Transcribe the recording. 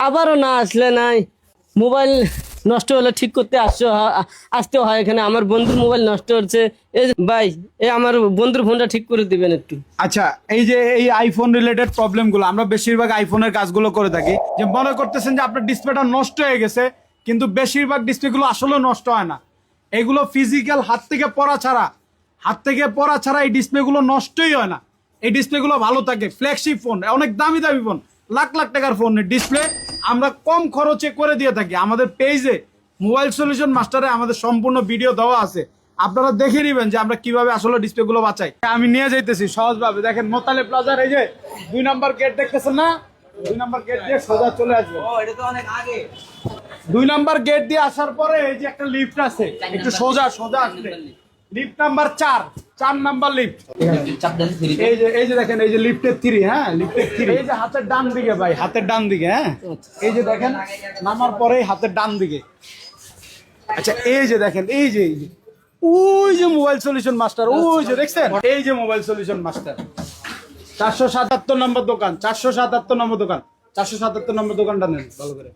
আবারও না আসলে নাই। মোবাইল নষ্ট হলে ঠিক করতে আসতে হয় এখানে। আমার বন্ধুর মোবাইল নষ্ট হচ্ছে। এই যে ভাই, এই আমার বন্ধুর ফোনটা ঠিক করে দিবেন একটু। আচ্ছা, এই যে এই আইফোন রিলেটেড প্রবলেমগুলো আমরা বেশিরভাগ আইফোনের কাজগুলো করে থাকি। যে মনে করতেছেন যে আপনার ডিসপ্লেটা নষ্ট হয়ে গেছে, কিন্তু বেশিরভাগ ডিসপ্লেগুলো আসলে নষ্ট হয় না। এগুলো ফিজিক্যাল হাত থেকে পড়া ছাড়া এই ডিসপ্লেগুলো নষ্টই হয় না। এই ডিসপ্লেগুলো ভালো থাকে। ফ্ল্যাগশিপ ফোন, অনেক দামি দামি ফোন, লাখ লাখ টাকার ফোনের ডিসপ্লে আমরা কম খরচে করে দিয়ে থাকি। আমাদের পেজে মোবাইল সলিউশন মাস্টারে আমাদের সম্পূর্ণ ভিডিও দেওয়া আছে, আপনারা দেখে নেবেন যে আমরা কিভাবে আসলে ডিসপ্লে গুলো বাঁচাই। আমি নিয়ে যাইতেছি সহজভাবে। দেখেন মোতালে প্লাজার এই যে 2 নম্বর গেট দেখতেছেন না, 2 নম্বর গেট দিয়ে সোজা চলে আসবে। এটা তো অনেক আগে। 2 নম্বর গেট দিয়ে আসার পরে এই যে একটা লিফট আছে, একটু সোজা আসবে। Lift number 4 number lift. এই যে দেখেন, এই যে লিফটের 3, হ্যাঁ লিফটের 3, এই যে হাতের ডান দিকে ভাই, হাতের ডান দিকে, হ্যাঁ এই যে দেখেন নামার পরেই হাতের ডান দিকে। আচ্ছা, এই যে দেখেন, এই যে ওই যে মোবাইল সলিউশন মাস্টার, ওই যে দেখছেন, এই যে মোবাইল সলিউশন মাস্টার 477 নম্বর দোকান, 477 নম্বর দোকান, 477 নম্বর দোকানটা নেন ভালো করে।